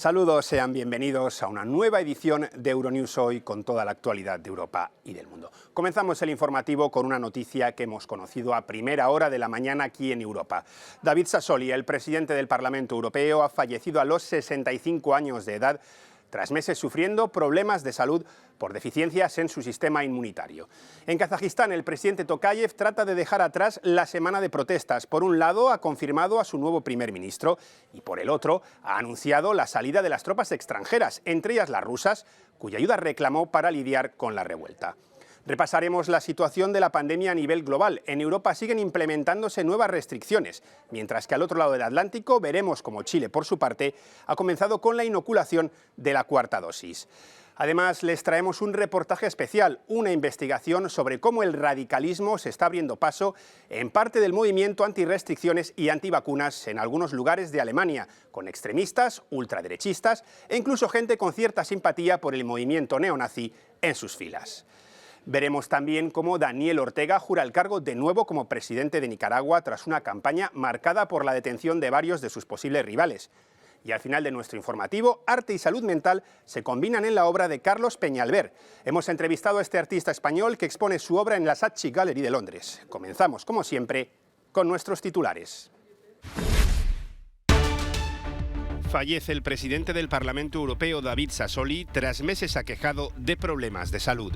Saludos, sean bienvenidos a una nueva edición de Euronews Hoy con toda la actualidad de Europa y del mundo. Comenzamos el informativo con una noticia que hemos conocido a primera hora de la mañana aquí en Europa. David Sassoli, el presidente del Parlamento Europeo, ha fallecido a los 65 años de edad tras meses sufriendo problemas de salud por deficiencias en su sistema inmunitario. En Kazajistán, el presidente Tokayev trata de dejar atrás la semana de protestas. Por un lado, ha confirmado a su nuevo primer ministro y por el otro, ha anunciado la salida de las tropas extranjeras, entre ellas las rusas, cuya ayuda reclamó para lidiar con la revuelta. Repasaremos la situación de la pandemia a nivel global. En Europa siguen implementándose nuevas restricciones, mientras que al otro lado del Atlántico veremos cómo Chile, por su parte, ha comenzado con la inoculación de la cuarta dosis. Además, les traemos un reportaje especial, una investigación sobre cómo el radicalismo se está abriendo paso en parte del movimiento antirrestricciones y antivacunas en algunos lugares de Alemania, con extremistas, ultraderechistas e incluso gente con cierta simpatía por el movimiento neonazi en sus filas. Veremos también cómo Daniel Ortega jura el cargo de nuevo como presidente de Nicaragua tras una campaña marcada por la detención de varios de sus posibles rivales. Y al final de nuestro informativo, arte y salud mental se combinan en la obra de Carlos Peñalver. Hemos entrevistado a este artista español que expone su obra en la Saatchi Gallery de Londres. Comenzamos, como siempre, con nuestros titulares. Fallece el presidente del Parlamento Europeo, David Sassoli, tras meses aquejado de problemas de salud.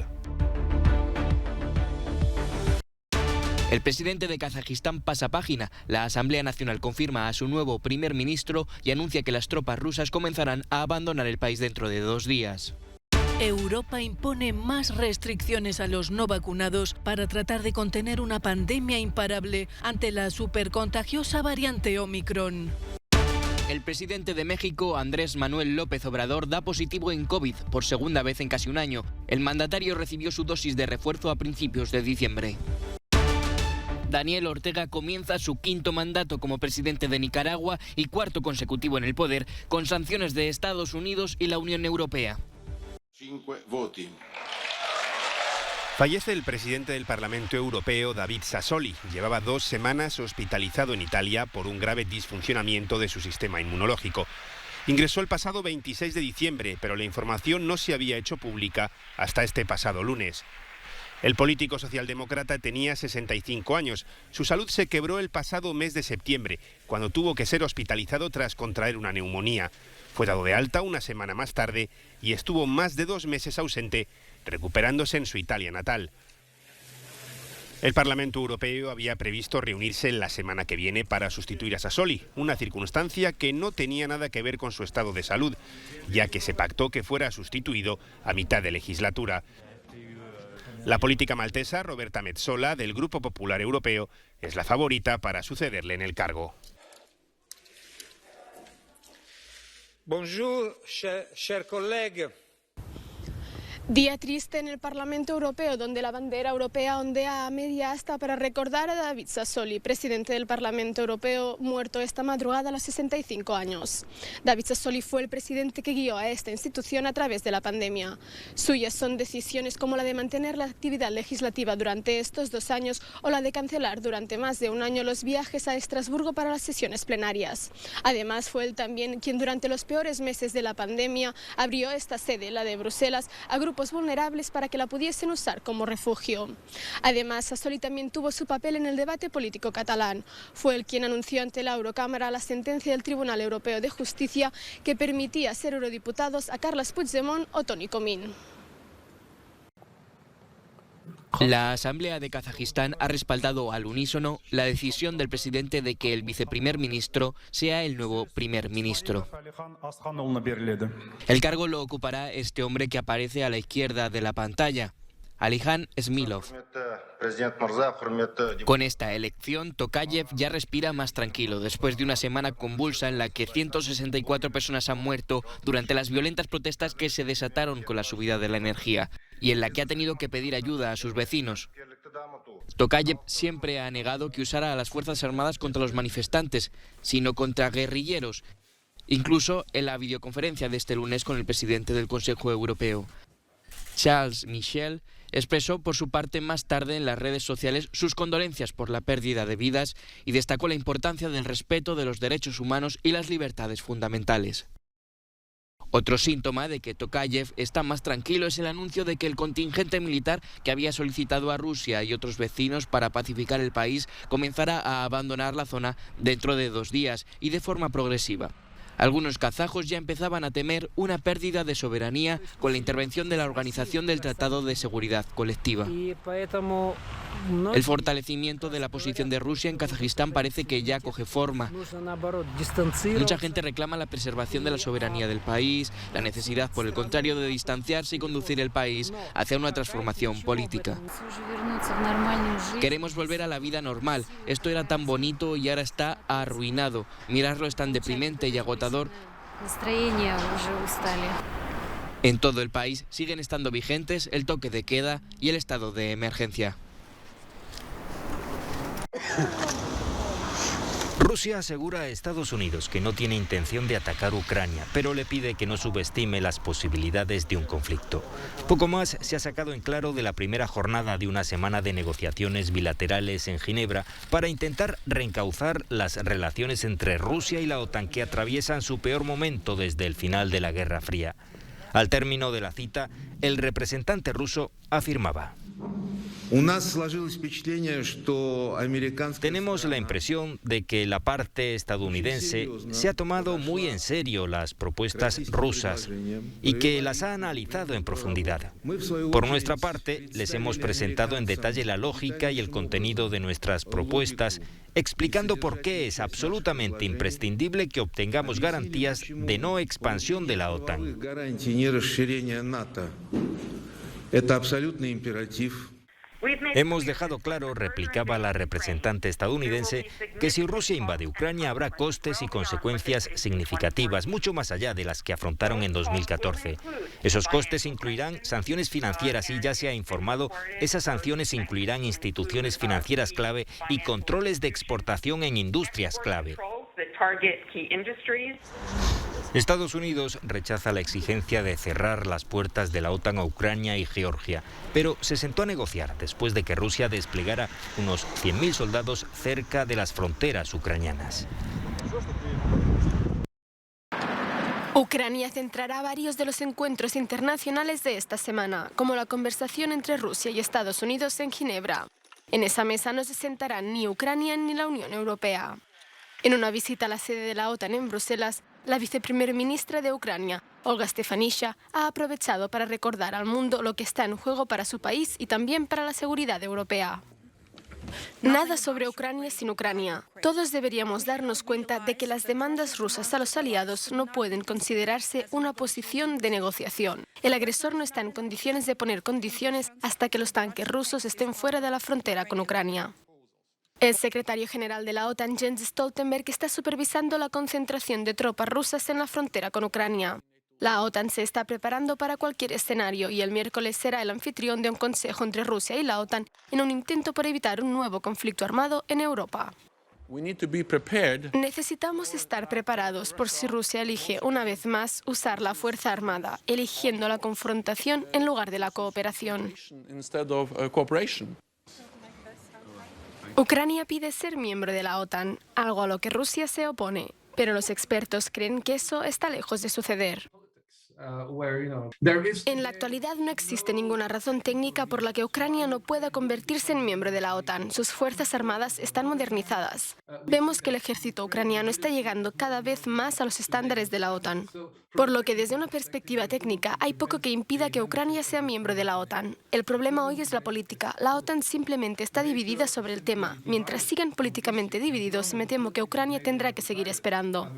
El presidente de Kazajistán pasa página. La Asamblea Nacional confirma a su nuevo primer ministro y anuncia que las tropas rusas comenzarán a abandonar el país dentro de 2 días. Europa impone más restricciones a los no vacunados para tratar de contener una pandemia imparable ante la supercontagiosa variante Omicron. El presidente de México, Andrés Manuel López Obrador, da positivo en COVID por segunda vez en casi un año. El mandatario recibió su dosis de refuerzo a principios de diciembre. Daniel Ortega comienza su 5º mandato como presidente de Nicaragua y 4º consecutivo en el poder, con sanciones de Estados Unidos y la Unión Europea. Fallece el presidente del Parlamento Europeo, David Sassoli. Llevaba 2 semanas hospitalizado en Italia por un grave disfuncionamiento de su sistema inmunológico. Ingresó el pasado 26 de diciembre, pero la información no se había hecho pública hasta este pasado lunes. El político socialdemócrata tenía 65 años. Su salud se quebró el pasado mes de septiembre, cuando tuvo que ser hospitalizado tras contraer una neumonía. Fue dado de alta una semana más tarde y estuvo más de 2 meses ausente, recuperándose en su Italia natal. El Parlamento Europeo había previsto reunirse la semana que viene para sustituir a Sassoli, una circunstancia que no tenía nada que ver con su estado de salud, ya que se pactó que fuera sustituido a mitad de legislatura. La política maltesa, Roberta Metsola, del Grupo Popular Europeo, es la favorita para sucederle en el cargo. Bonjour, chers collègues. Día triste en el Parlamento Europeo, donde la bandera europea ondea a media asta para recordar a David Sassoli, presidente del Parlamento Europeo, muerto esta madrugada a los 65 años. David Sassoli fue el presidente que guió a esta institución a través de la pandemia. Suyas son decisiones como la de mantener la actividad legislativa durante estos 2 años o la de cancelar durante más de un año los viajes a Estrasburgo para las sesiones plenarias. Además, fue él también quien durante los peores meses de la pandemia abrió esta sede, la de Bruselas, a grupos vulnerables para que la pudiesen usar como refugio. Además, Sassoli también tuvo su papel en el debate político catalán. Fue él quien anunció ante la Eurocámara la sentencia del Tribunal Europeo de Justicia que permitía ser eurodiputados a Carles Puigdemont o Toni Comín. La Asamblea de Kazajistán ha respaldado al unísono la decisión del presidente de que el viceprimer ministro sea el nuevo primer ministro. El cargo lo ocupará este hombre que aparece a la izquierda de la pantalla, Alihan Smilov. Con esta elección, Tokayev ya respira más tranquilo después de una semana convulsa en la que 164 personas han muerto durante las violentas protestas que se desataron con la subida de la energía y en la que ha tenido que pedir ayuda a sus vecinos. Tokayev siempre ha negado que usara a las Fuerzas Armadas contra los manifestantes, sino contra guerrilleros, incluso en la videoconferencia de este lunes con el presidente del Consejo Europeo. Charles Michel expresó por su parte más tarde en las redes sociales sus condolencias por la pérdida de vidas y destacó la importancia del respeto de los derechos humanos y las libertades fundamentales. Otro síntoma de que Tokayev está más tranquilo es el anuncio de que el contingente militar que había solicitado a Rusia y otros vecinos para pacificar el país comenzará a abandonar la zona dentro de 2 días y de forma progresiva. Algunos kazajos ya empezaban a temer una pérdida de soberanía con la intervención de la Organización del Tratado de Seguridad Colectiva. El fortalecimiento de la posición de Rusia en Kazajistán parece que ya coge forma. Mucha gente reclama la preservación de la soberanía del país, la necesidad, por el contrario, de distanciarse y conducir el país hacia una transformación política. Queremos volver a la vida normal. Esto era tan bonito y ahora está arruinado. Mirarlo es tan deprimente y agotador. En todo el país siguen estando vigentes el toque de queda y el estado de emergencia. Rusia asegura a Estados Unidos que no tiene intención de atacar Ucrania, pero le pide que no subestime las posibilidades de un conflicto. Poco más se ha sacado en claro de la primera jornada de una semana de negociaciones bilaterales en Ginebra para intentar reencauzar las relaciones entre Rusia y la OTAN, que atraviesan su peor momento desde el final de la Guerra Fría. Al término de la cita, el representante ruso afirmaba: tenemos la impresión de que la parte estadounidense se ha tomado muy en serio las propuestas rusas y que las ha analizado en profundidad. Por nuestra parte, les hemos presentado en detalle la lógica y el contenido de nuestras propuestas, explicando por qué es absolutamente imprescindible que obtengamos garantías de no expansión de la OTAN. Hemos dejado claro, replicaba la representante estadounidense, que si Rusia invade Ucrania habrá costes y consecuencias significativas, mucho más allá de las que afrontaron en 2014. Esos costes incluirán sanciones financieras y, ya se ha informado, esas sanciones incluirán instituciones financieras clave y controles de exportación en industrias clave. Estados Unidos rechaza la exigencia de cerrar las puertas de la OTAN a Ucrania y Georgia, pero se sentó a negociar después de que Rusia desplegara unos 100.000 soldados cerca de las fronteras ucranianas. Ucrania centrará varios de los encuentros internacionales de esta semana, como la conversación entre Rusia y Estados Unidos en Ginebra. En esa mesa no se sentarán ni Ucrania ni la Unión Europea. En una visita a la sede de la OTAN en Bruselas, la viceprimer ministra de Ucrania, Olga Stefanishyna, ha aprovechado para recordar al mundo lo que está en juego para su país y también para la seguridad europea. Nada sobre Ucrania sin Ucrania. Todos deberíamos darnos cuenta de que las demandas rusas a los aliados no pueden considerarse una posición de negociación. El agresor no está en condiciones de poner condiciones hasta que los tanques rusos estén fuera de la frontera con Ucrania. El secretario general de la OTAN, Jens Stoltenberg, está supervisando la concentración de tropas rusas en la frontera con Ucrania. La OTAN se está preparando para cualquier escenario y el miércoles será el anfitrión de un consejo entre Rusia y la OTAN en un intento por evitar un nuevo conflicto armado en Europa. Necesitamos estar preparados por si Rusia elige una vez más usar la fuerza armada, eligiendo la confrontación en lugar de la cooperación. Ucrania pide ser miembro de la OTAN, algo a lo que Rusia se opone, pero los expertos creen que eso está lejos de suceder. En la actualidad no existe ninguna razón técnica por la que Ucrania no pueda convertirse en miembro de la OTAN. Sus fuerzas armadas están modernizadas. Vemos que el ejército ucraniano está llegando cada vez más a los estándares de la OTAN. Por lo que desde una perspectiva técnica hay poco que impida que Ucrania sea miembro de la OTAN. El problema hoy es la política. La OTAN simplemente está dividida sobre el tema. Mientras sigan políticamente divididos, me temo que Ucrania tendrá que seguir esperando.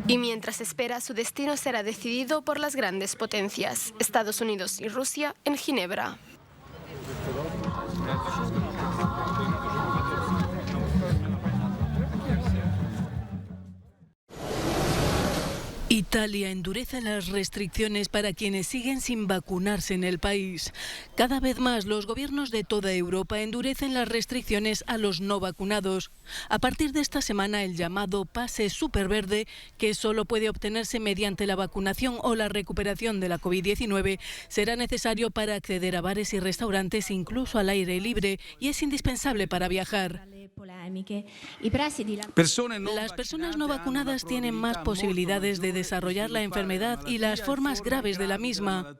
Y mientras espera, su destino será decidido por las grandes potencias, Estados Unidos y Rusia, en Ginebra. Italia endurece las restricciones para quienes siguen sin vacunarse en el país. Cada vez más los gobiernos de toda Europa endurecen las restricciones a los no vacunados. A partir de esta semana, el llamado pase superverde, que solo puede obtenerse mediante la vacunación o la recuperación de la COVID-19, será necesario para acceder a bares y restaurantes, incluso al aire libre, y es indispensable para viajar. Las personas no vacunadas tienen más posibilidades de desarrollar la enfermedad y las formas graves de la misma.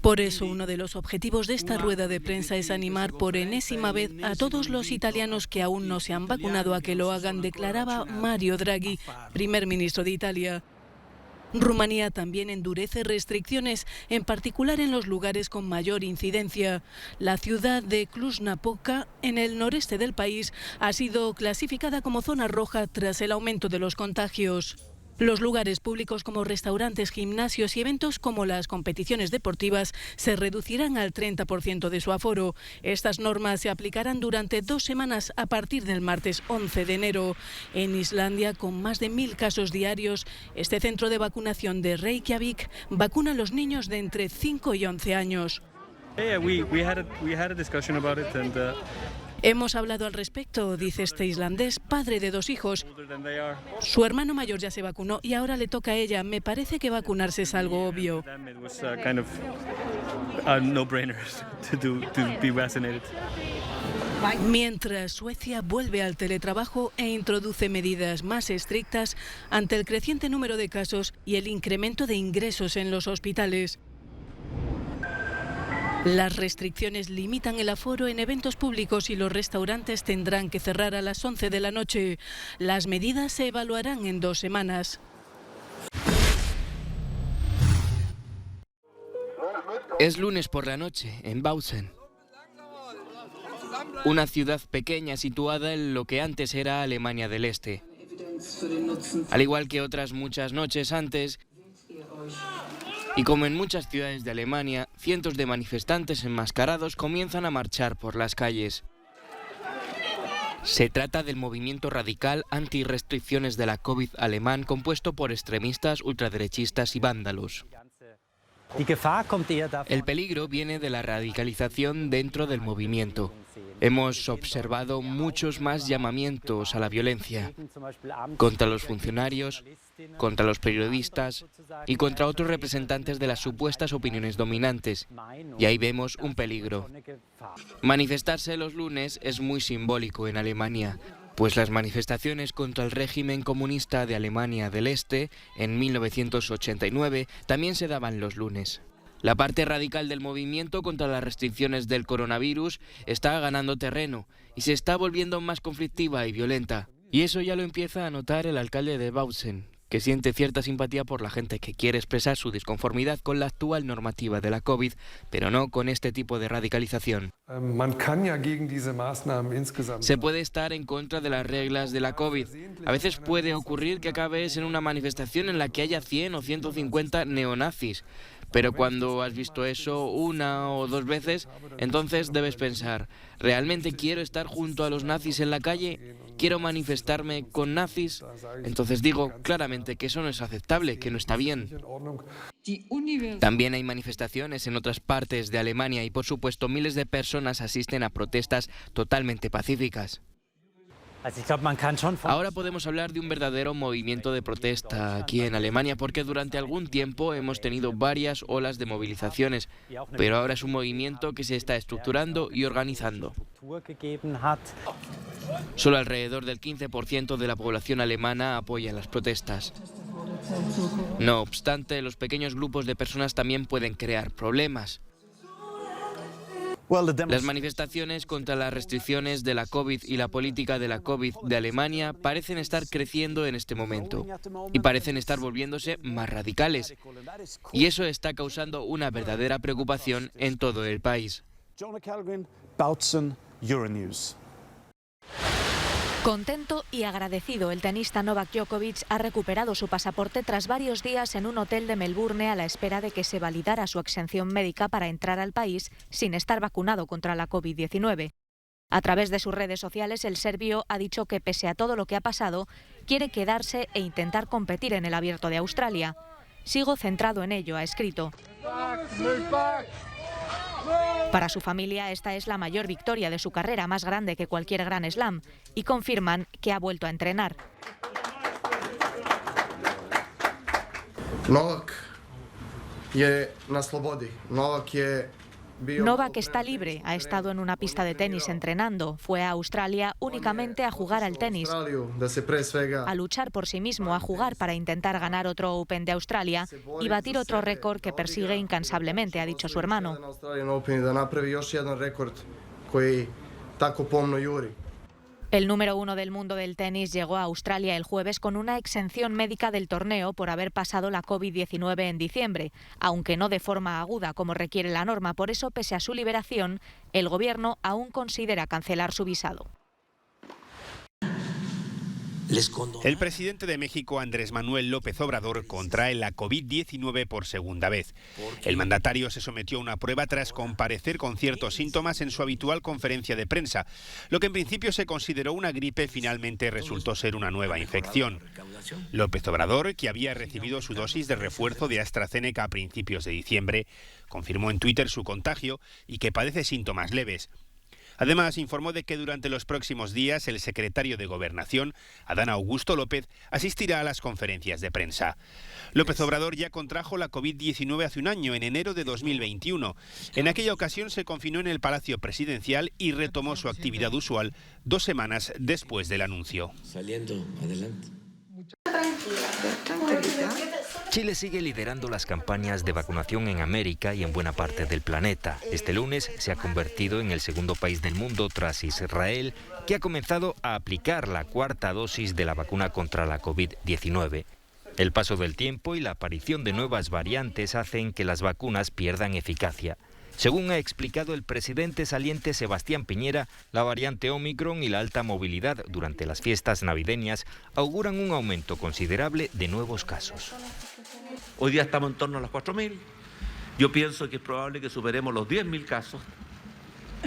Por eso, uno de los objetivos de esta rueda de prensa es animar por enésima vez a todos los italianos que aún no se han vacunado a que lo hagan, declaraba Mario Draghi, primer ministro de Italia. Rumanía también endurece restricciones, en particular en los lugares con mayor incidencia. La ciudad de Cluj-Napoca, en el noreste del país, ha sido clasificada como zona roja tras el aumento de los contagios. Los lugares públicos como restaurantes, gimnasios y eventos como las competiciones deportivas se reducirán al 30% de su aforo. Estas normas se aplicarán durante 2 semanas a partir del martes 11 de enero. En Islandia, con más de 1000 casos diarios, este centro de vacunación de Reykjavik vacuna a los niños de entre 5 y 11 años. Hemos hablado al respecto, dice este islandés, padre de 2 hijos. Su hermano mayor ya se vacunó y ahora le toca a ella. Me parece que vacunarse es algo obvio. Mientras Suecia vuelve al teletrabajo e introduce medidas más estrictas ante el creciente número de casos y el incremento de ingresos en los hospitales. Las restricciones limitan el aforo en eventos públicos y los restaurantes tendrán que cerrar a las 11 de la noche. Las medidas se evaluarán en 2 semanas. Es lunes por la noche, en Bautzen. Una ciudad pequeña situada en lo que antes era Alemania del Este. Al igual que otras muchas noches antes, y como en muchas ciudades de Alemania, cientos de manifestantes enmascarados comienzan a marchar por las calles. Se trata del movimiento radical anti-restricciones de la COVID alemán, compuesto por extremistas, ultraderechistas y vándalos. El peligro viene de la radicalización dentro del movimiento. Hemos observado muchos más llamamientos a la violencia contra los funcionarios, contra los periodistas y contra otros representantes de las supuestas opiniones dominantes. Y ahí vemos un peligro. Manifestarse los lunes es muy simbólico en Alemania, pues las manifestaciones contra el régimen comunista de Alemania del Este en 1989 también se daban los lunes. La parte radical del movimiento contra las restricciones del coronavirus está ganando terreno y se está volviendo más conflictiva y violenta. Y eso ya lo empieza a notar el alcalde de Bautzen, que siente cierta simpatía por la gente que quiere expresar su disconformidad con la actual normativa de la COVID, pero no con este tipo de radicalización. Se puede estar en contra de las reglas de la COVID. A veces puede ocurrir que acabes en una manifestación en la que haya 100 o 150 neonazis. Pero cuando has visto eso 1 o 2 veces, entonces debes pensar, ¿realmente quiero estar junto a los nazis en la calle? ¿Quiero manifestarme con nazis? Entonces digo claramente que eso no es aceptable, que no está bien. También hay manifestaciones en otras partes de Alemania y, por supuesto, miles de personas asisten a protestas totalmente pacíficas. Ahora podemos hablar de un verdadero movimiento de protesta aquí en Alemania, porque durante algún tiempo hemos tenido varias olas de movilizaciones, pero ahora es un movimiento que se está estructurando y organizando. Solo alrededor del 15% de la población alemana apoya las protestas. No obstante, los pequeños grupos de personas también pueden crear problemas. Las manifestaciones contra las restricciones de la COVID y la política de la COVID de Alemania parecen estar creciendo en este momento y parecen estar volviéndose más radicales. Y eso está causando una verdadera preocupación en todo el país. Contento y agradecido, el tenista Novak Djokovic ha recuperado su pasaporte tras varios días en un hotel de Melbourne a la espera de que se validara su exención médica para entrar al país sin estar vacunado contra la COVID-19. A través de sus redes sociales, el serbio ha dicho que pese a todo lo que ha pasado, quiere quedarse e intentar competir en el Abierto de Australia. Sigo centrado en ello, ha escrito. Para su familia, esta es la mayor victoria de su carrera, más grande que cualquier Grand Slam, y confirman que ha vuelto a entrenar. Novak je na slobodi. Novak je Novak está libre, ha estado en una pista de tenis entrenando, fue a Australia únicamente a jugar al tenis, a luchar por sí mismo, a jugar para intentar ganar otro Open de Australia y batir otro récord que persigue incansablemente, ha dicho su hermano. El número 1 del mundo del tenis llegó a Australia el jueves con una exención médica del torneo por haber pasado la COVID-19 en diciembre, aunque no de forma aguda como requiere la norma. Por eso, pese a su liberación, el gobierno aún considera cancelar su visado. El presidente de México, Andrés Manuel López Obrador, contrae la COVID-19 por segunda vez. El mandatario se sometió a una prueba tras comparecer con ciertos síntomas en su habitual conferencia de prensa. Lo que en principio se consideró una gripe finalmente resultó ser una nueva infección. López Obrador, que había recibido su dosis de refuerzo de AstraZeneca a principios de diciembre, confirmó en Twitter su contagio y que padece síntomas leves. Además, informó de que durante los próximos días el secretario de Gobernación, Adán Augusto López, asistirá a las conferencias de prensa. López Obrador ya contrajo la COVID-19 hace un año, en enero de 2021. En aquella ocasión se confinó en el Palacio Presidencial y retomó su actividad usual 2 semanas después del anuncio. Saliendo adelante. Chile sigue liderando las campañas de vacunación en América y en buena parte del planeta. Este lunes se ha convertido en el segundo país del mundo tras Israel, que ha comenzado a aplicar la 4ª dosis de la vacuna contra la COVID-19. El paso del tiempo y la aparición de nuevas variantes hacen que las vacunas pierdan eficacia. Según ha explicado el presidente saliente Sebastián Piñera, la variante Omicron y la alta movilidad durante las fiestas navideñas auguran un aumento considerable de nuevos casos. Hoy día estamos en torno a los 4.000. Yo pienso que es probable que superemos los 10.000 casos.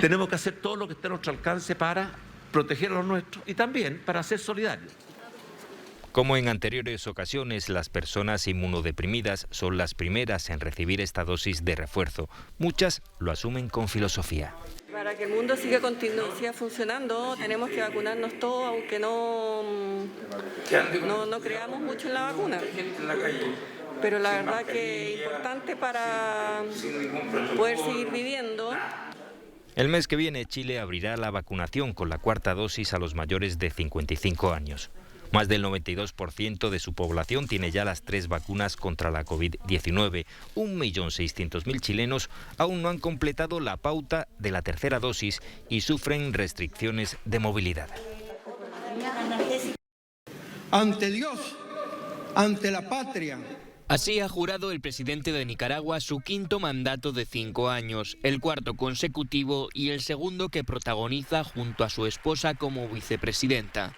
Tenemos que hacer todo lo que esté a nuestro alcance para proteger a los nuestros y también para ser solidarios. Como en anteriores ocasiones, las personas inmunodeprimidas son las primeras en recibir esta dosis de refuerzo. Muchas lo asumen con filosofía. Para que el mundo siga funcionando, tenemos que vacunarnos todos, aunque no creamos mucho en la vacuna. Pero la verdad que es importante para poder seguir viviendo. El mes que viene, Chile abrirá la vacunación con la 4ª dosis a los mayores de 55 años. Más del 92% de su población tiene ya las 3 vacunas contra la COVID-19. 1.600.000 chilenos aún no han completado la pauta de la 3ª dosis y sufren restricciones de movilidad. Ante Dios, ante la patria. Así ha jurado el presidente de Nicaragua su 5º mandato de 5 años, el 4º consecutivo y el segundo que protagoniza junto a su esposa como vicepresidenta.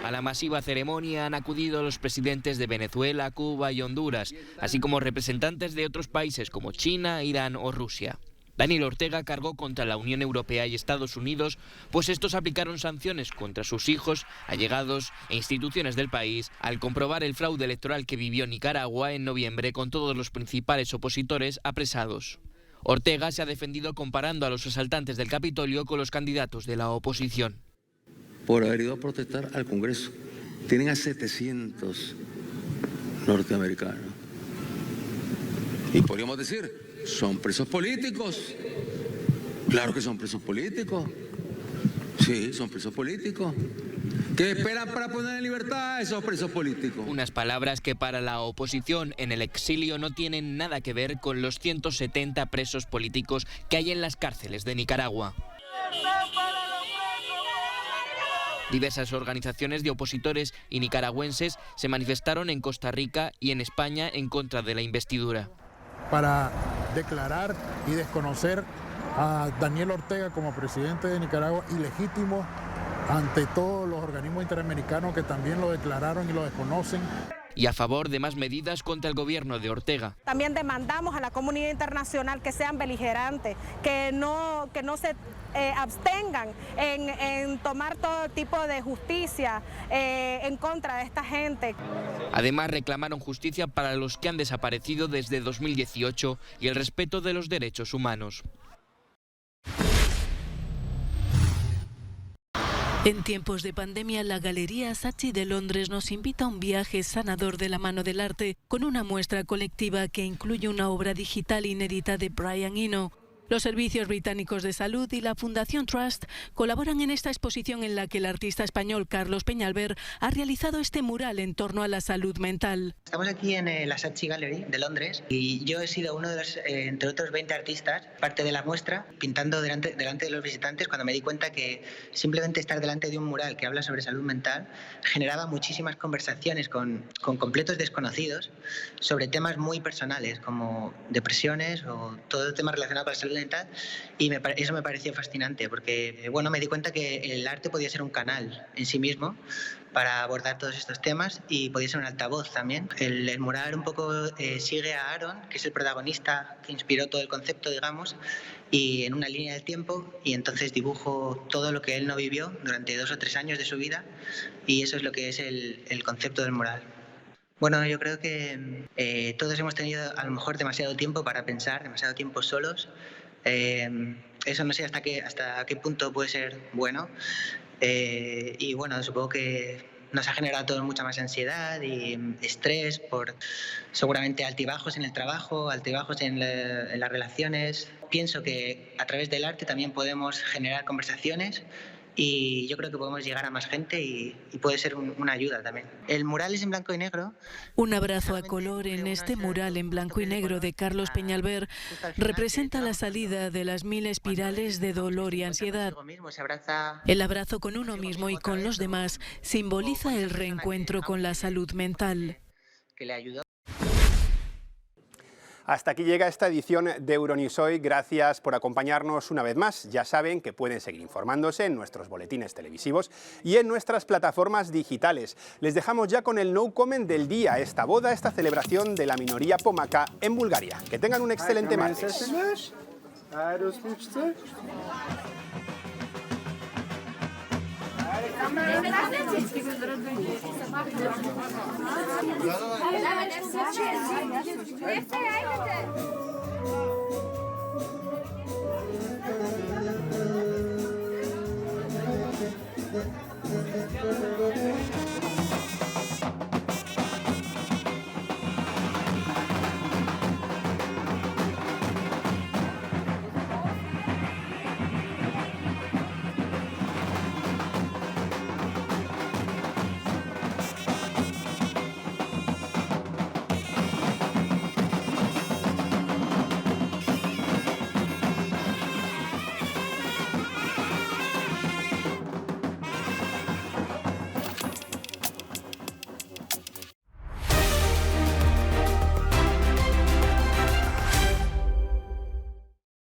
A la masiva ceremonia han acudido los presidentes de Venezuela, Cuba y Honduras, así como representantes de otros países como China, Irán o Rusia. Daniel Ortega cargó contra la Unión Europea y Estados Unidos, pues estos aplicaron sanciones contra sus hijos, allegados e instituciones del país al comprobar el fraude electoral que vivió Nicaragua en noviembre con todos los principales opositores apresados. Ortega se ha defendido comparando a los asaltantes del Capitolio con los candidatos de la oposición. Por haber ido a protestar al Congreso. Tienen a 700 norteamericanos. Y podríamos decir, son presos políticos. Claro que son presos políticos. Sí, son presos políticos. ¿Qué esperan para poner en libertad a esos presos políticos? Unas palabras que para la oposición en el exilio no tienen nada que ver con los 170 presos políticos que hay en las cárceles de Nicaragua. Diversas organizaciones de opositores y nicaragüenses se manifestaron en Costa Rica y en España en contra de la investidura. Para declarar y desconocer a Daniel Ortega como presidente de Nicaragua ilegítimo ante todos los organismos interamericanos que también lo declararon y lo desconocen. Y a favor de más medidas contra el gobierno de Ortega. También demandamos a la comunidad internacional que sean beligerantes, que no se abstengan en tomar todo tipo de justicia en contra de esta gente. Además, reclamaron justicia para los que han desaparecido desde 2018 y el respeto de los derechos humanos. En tiempos de pandemia, la Galería Saatchi de Londres nos invita a un viaje sanador de la mano del arte, con una muestra colectiva que incluye una obra digital inédita de Brian Eno. Los servicios británicos de salud y la Fundación Trust colaboran en esta exposición en la que el artista español Carlos Peñalver ha realizado este mural en torno a la salud mental. Estamos aquí en la Saatchi Gallery de Londres y yo he sido uno de los, entre otros 20 artistas, parte de la muestra, pintando delante de los visitantes, cuando me di cuenta que simplemente estar delante de un mural que habla sobre salud mental generaba muchísimas conversaciones con completos desconocidos sobre temas muy personales como depresiones o todo tema relacionado con la salud mental, y eso me pareció fascinante porque me di cuenta que el arte podía ser un canal en sí mismo para abordar todos estos temas y podía ser un altavoz también. El mural un poco sigue a Aaron, que es el protagonista que inspiró todo el concepto, digamos, y en una línea del tiempo, y entonces dibujo todo lo que él no vivió durante 2 o 3 años de su vida, y eso es lo que es el concepto del mural. Bueno, yo creo que todos hemos tenido a lo mejor demasiado tiempo para pensar, demasiado tiempo solos. Eso no sé hasta qué punto puede ser bueno. Y bueno, supongo que nos ha generado a todos mucha más ansiedad y estrés por seguramente altibajos en el trabajo, altibajos en las relaciones. Pienso que a través del arte también podemos generar conversaciones y yo creo que podemos llegar a más gente y puede ser una ayuda también. El mural es en blanco y negro. Un abrazo a color en este mural en blanco y negro de Carlos Peñalver representa la salida de las 1000 espirales de dolor y ansiedad. El abrazo con uno mismo y con los demás simboliza el reencuentro con la salud mental. Que le ayudó. Hasta aquí llega esta edición de Euronews Hoy. Gracias por acompañarnos una vez más. Ya saben que pueden seguir informándose en nuestros boletines televisivos y en nuestras plataformas digitales. Les dejamos ya con el no comment del día, esta boda, esta celebración de la minoría pomaca en Bulgaria. Que tengan un excelente martes. Здравствуйте.